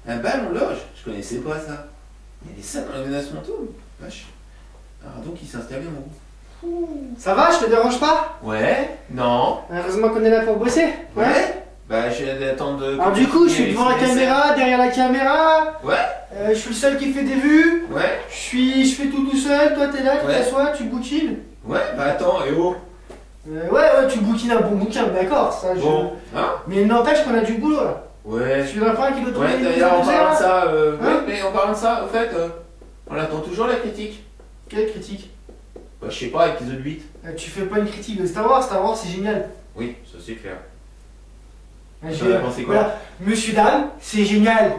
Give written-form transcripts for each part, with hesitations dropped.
Un bal en loge? Je connaissais pas ça. Il y a des salles dans la menace fantôme. Vache. Alors donc il s'est installé en haut. Ça va, je te dérange pas? Ouais? Non? Heureusement qu'on est là pour bosser. Ouais? Bah je vais attendre de... Alors du coup, je suis devant la caméra, derrière la caméra. Ouais? Je suis le seul qui fait des vues. Ouais? Je fais tout seul, toi t'es là, tu Ouais. t'assois, tu bouquines. Ouais? Bah attends, et oh? Ouais, tu bouquines un bon bouquin, d'accord, ça je... Bon, hein? Mais n'empêche qu'on a du boulot là. Ouais. Je suis dans le point qui doit trouver Ouais, une d'ailleurs, en mise en parlant de là. ça, Hein? ouais, mais en parlant de ça, au fait, on attend toujours la critique. Quelle critique? Bah, je sais pas, épisode 8. Tu fais pas une critique de Star Wars c'est génial. Oui, ça c'est clair. J'ai- T'en as pensé quoi? Voilà, Monsieur Dame, c'est génial.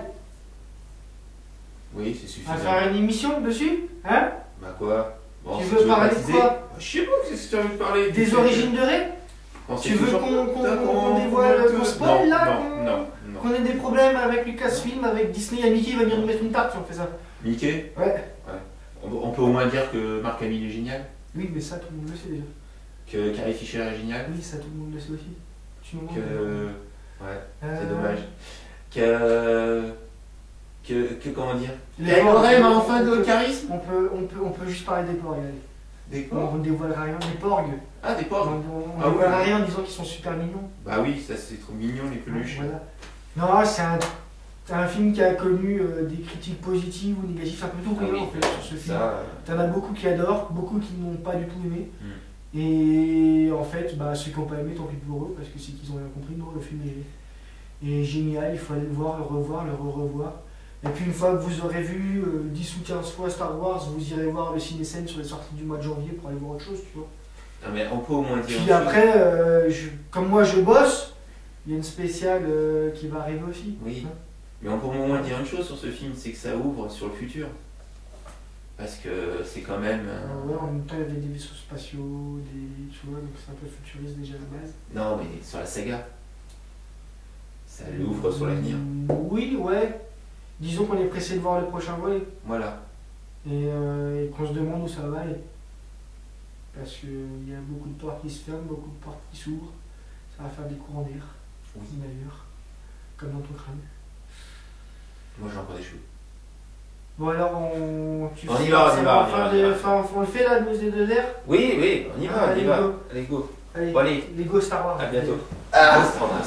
Oui, c'est On va suffisant. faire une émission dessus, hein? Bah quoi? Bon, Tu si veux parler de préciser. quoi? Bah, je sais pas, qu'est-ce que tu as envie de parler? Des origines de Rey? Tu veux qu'on dévoile, qu'on spoil là? Non. Qu'on ait des problèmes avec Lucasfilm, avec Disney, et Mickey va venir nous mettre une tarte si on fait ça. Mickey? Ouais. On peut au moins dire que Marc Hamill est génial? Oui, mais ça tout le monde le sait déjà. Que Carrie Fisher est génial? Oui, ça tout le monde le sait aussi. Tu nous Que... montres. Ouais, Euh, c'est dommage. Que comment dire? Les Elle porcs, aurait on enfin de peut- charisme? On peut juste parler des porcs, allez. Des quoi? On ne dévoilera rien. Des porgs. Ah, des porcs? On Ah ne dévoilera oui. rien en disant qu'ils sont super mignons. Bah oui, ça c'est trop mignon les peluches. Voilà. Non, c'est un film qui a connu des critiques positives ou négatives. C'est un peu tout Ah rien oui, en fait sur ce film. ça... T'en as beaucoup qui adorent, beaucoup qui n'ont pas du tout aimé. Hmm. Et en fait, bah, ceux qui n'ont pas aimé, tant pis pour eux, parce que c'est qu'ils ont rien compris. Non, le film est génial, il faut aller le voir, le revoir, le re-revoir. Et puis une fois que vous aurez vu 10 ou 15 fois Star Wars, vous irez voir le ciné-scène sur les sorties du mois de janvier pour aller voir autre chose, tu vois. Non mais on peut au moins dire... Puis après, comme moi je bosse, il y a une spéciale qui va arriver aussi. Oui, Hein. mais on peut au moins dire une chose sur ce film, c'est que ça ouvre sur le futur. Parce que c'est quand même... Ouais, en même temps, il y avait des vaisseaux spatiaux, tu vois, donc c'est un peu futuriste déjà à la base. Non mais sur la saga. Ça l'ouvre sur l'avenir. Oui, ouais. Disons qu'on est pressé de voir le prochain volet Voilà. et qu'on se demande où ça va aller. Parce qu'il y a beaucoup de portes qui se ferment, beaucoup de portes qui s'ouvrent. Ça va faire des courants d'air, Oui. d'ailleurs, comme dans ton crâne. Moi j'ai encore des cheveux. Bon alors, On y va. On le fait la news des 2 airs. Oui, on y va, Allez, go. Allez, go. Allez, Bon, allez. les go Star Wars. À bientôt. Ah. Star Wars.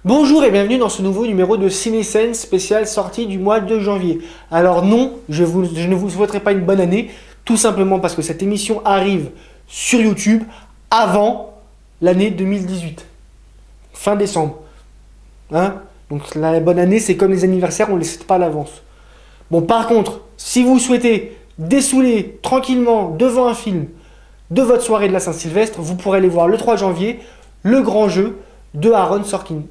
Bonjour et bienvenue dans ce nouveau numéro de Ciné-Scène spécial sortie du mois de janvier. Alors non, je ne vous souhaiterai pas une bonne année, tout simplement parce que cette émission arrive sur YouTube avant l'année 2018, fin décembre. Hein? Donc la bonne année, c'est comme les anniversaires, on ne les cite pas à l'avance. Bon, par contre, si vous souhaitez dessouler tranquillement devant un film de votre soirée de la Saint-Sylvestre, vous pourrez aller voir le 3 janvier Le Grand Jeu de Aaron Sorkin.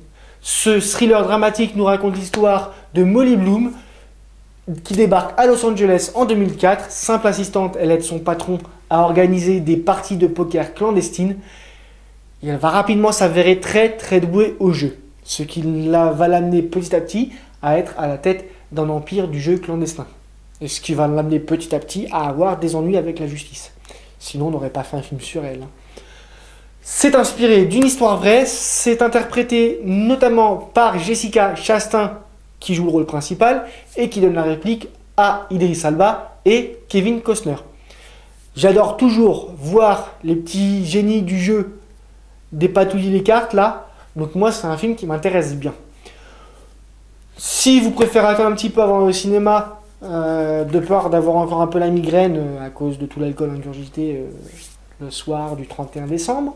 Ce thriller dramatique nous raconte l'histoire de Molly Bloom qui débarque à Los Angeles en 2004. Simple assistante, elle aide son patron à organiser des parties de poker clandestines. Et elle va rapidement s'avérer très douée au jeu. Ce qui va l'amener petit à petit à être à la tête d'un empire du jeu clandestin. Et ce qui va l'amener petit à petit à avoir des ennuis avec la justice. Sinon on n'aurait pas fait un film sur elle. C'est inspiré d'une histoire vraie, c'est interprété notamment par Jessica Chastain qui joue le rôle principal et qui donne la réplique à Idris Elba et Kevin Costner. J'adore toujours voir les petits génies du jeu dépatouiller les cartes là, donc moi c'est un film qui m'intéresse bien. Si vous préférez attendre un petit peu avant le cinéma, de peur d'avoir encore un peu la migraine à cause de tout l'alcool ingurgité le soir du 31 décembre,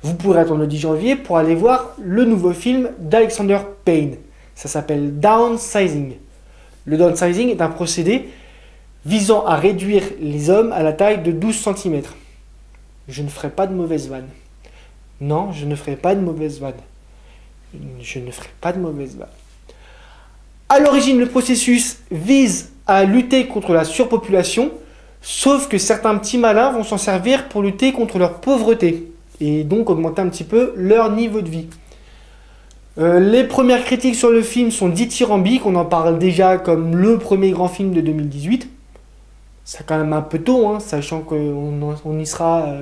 vous pourrez attendre le 10 janvier pour aller voir le nouveau film d'Alexander Payne. Ça s'appelle Downsizing. Le downsizing est un procédé visant à réduire les hommes à la taille de 12 cm. Je ne ferai pas de mauvaise vanne. Non, je ne ferai pas de mauvaise vanne. Je ne ferai pas de mauvaise vanne. À l'origine, le processus vise à lutter contre la surpopulation, sauf que certains petits malins vont s'en servir pour lutter contre leur pauvreté et donc augmenter un petit peu leur niveau de vie. Les premières critiques sur le film sont dithyrambiques, on en parle déjà comme le premier grand film de 2018. C'est quand même un peu tôt, hein, sachant qu'on y sera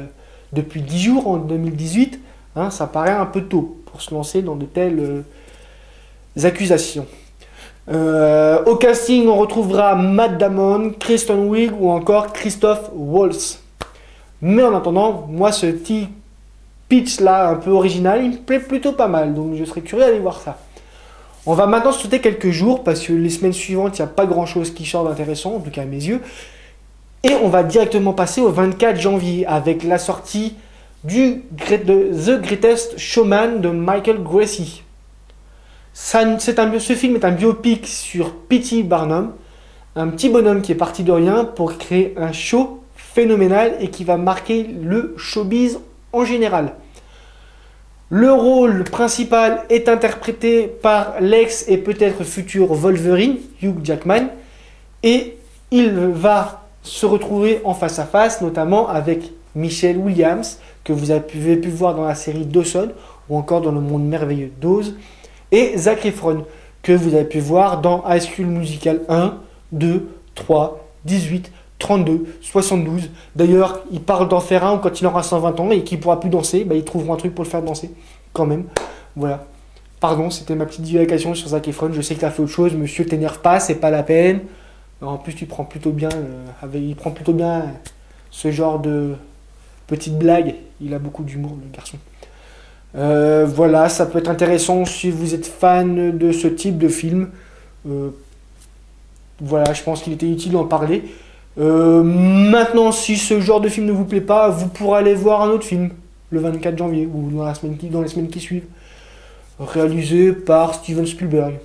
depuis 10 jours en 2018. Hein, ça paraît un peu tôt pour se lancer dans de telles accusations. Au casting, on retrouvera Matt Damon, Kristen Wiig ou encore Christoph Waltz. Mais en attendant, moi ce petit pitch là un peu original, il me plaît plutôt pas mal, donc je serais curieux d'aller voir ça. On va maintenant sauter quelques jours parce que les semaines suivantes, il n'y a pas grand chose qui sort d'intéressant, en tout cas à mes yeux. Et on va directement passer au 24 janvier avec la sortie de The Greatest Showman de Michael Gracey. Ce film est un biopic sur P.T. Barnum, un petit bonhomme qui est parti de rien pour créer un show phénoménal et qui va marquer le showbiz en général. Le rôle principal est interprété par l'ex et peut-être futur Wolverine, Hugh Jackman, et il va se retrouver en face à face, notamment avec Michelle Williams, que vous avez pu voir dans la série Dawson, ou encore dans Le Monde Merveilleux d'Oz, et Zac Efron, que vous avez pu voir dans High School Musical 1, 2, 3, 18, 32, 72. D'ailleurs, il parle d'en faire un quand il aura 120 ans et qu'il ne pourra plus danser, bah, ils trouveront un truc pour le faire danser, quand même. Voilà. Pardon, c'était ma petite divagation sur Zac Efron. Je sais que tu as fait autre chose, monsieur, t'énerve pas, c'est pas la peine. En plus, il prend plutôt bien ce genre de petites blagues. Il a beaucoup d'humour, le garçon. Voilà, ça peut être intéressant si vous êtes fan de ce type de film. Voilà, je pense qu'il était utile d'en parler. Maintenant, si ce genre de film ne vous plaît pas, vous pourrez aller voir un autre film le 24 janvier ou dans les semaines qui suivent, réalisé par Steven Spielberg.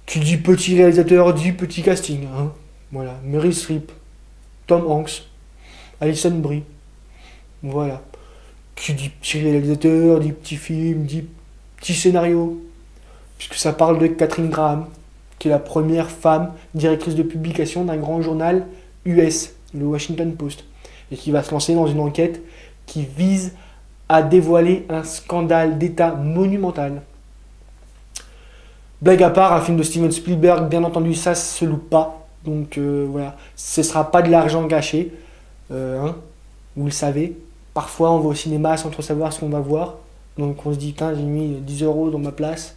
Qui dit petit réalisateur dit petit casting. Hein. Voilà, Meryl Streep, Tom Hanks, Alison Brie. Voilà. Qui dit petit réalisateur dit petit film, dit petit scénario. Puisque ça parle de Catherine Graham, qui est la première femme directrice de publication d'un grand journal US, le Washington Post, et qui va se lancer dans une enquête qui vise à dévoiler un scandale d'État monumental. Blague à part, un film de Steven Spielberg, bien entendu, ça se loupe pas. Donc voilà, ce sera pas de l'argent gâché, hein, vous le savez. Parfois, on va au cinéma sans trop savoir ce qu'on va voir. Donc on se dit, j'ai mis 10 € dans ma place.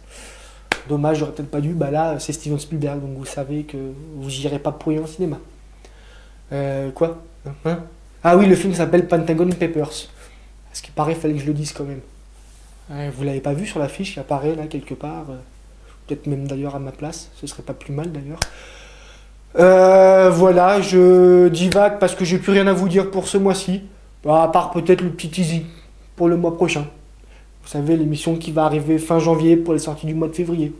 Dommage, j'aurais peut-être pas dû. Bah là, c'est Steven Spielberg, donc vous savez que vous n'irez pas pour rien au cinéma. Quoi hein. Ah oui, le film s'appelle Pentagon Papers. Ce qui paraît, il fallait que je le dise quand même. Vous l'avez pas vu sur l'affiche qui apparaît là quelque part. Peut-être même d'ailleurs à ma place. Ce serait pas plus mal d'ailleurs. Voilà, je divague parce que j'ai plus rien à vous dire pour ce mois-ci. À part peut-être le petit teasing pour le mois prochain. Vous savez, l'émission qui va arriver fin janvier pour les sorties du mois de février.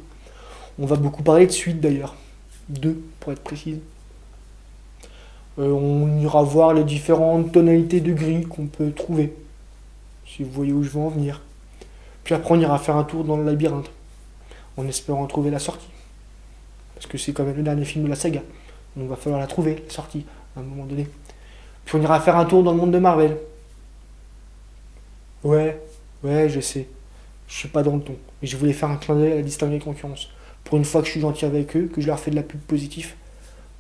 On va beaucoup parler de suite d'ailleurs. 2 pour être précise. On ira voir les différentes tonalités de gris qu'on peut trouver. Si vous voyez où je veux en venir. Puis après on ira faire un tour dans le labyrinthe. En espérant trouver la sortie. Parce que c'est quand même le dernier film de la saga. Donc il va falloir la trouver, la sortie, à un moment donné. Puis on ira faire un tour dans le monde de Marvel. Ouais, je sais. Je suis pas dans le ton. Mais je voulais faire un clin d'œil à la distinguer concurrence. Pour une fois que je suis gentil avec eux, que je leur fais de la pub positive.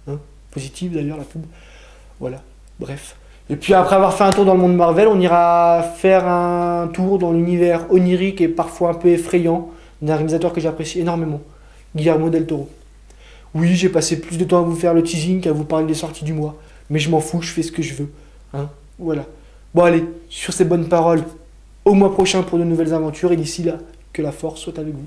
Hein, positive d'ailleurs, la pub. Voilà, bref. Et puis après avoir fait un tour dans le monde Marvel, on ira faire un tour dans l'univers onirique et parfois un peu effrayant d'un réalisateur que j'apprécie énormément, Guillermo del Toro. Oui, j'ai passé plus de temps à vous faire le teasing qu'à vous parler des sorties du mois. Mais je m'en fous, je fais ce que je veux. Hein, voilà. Bon allez, sur ces bonnes paroles, au mois prochain pour de nouvelles aventures. Et d'ici là, que la force soit avec vous.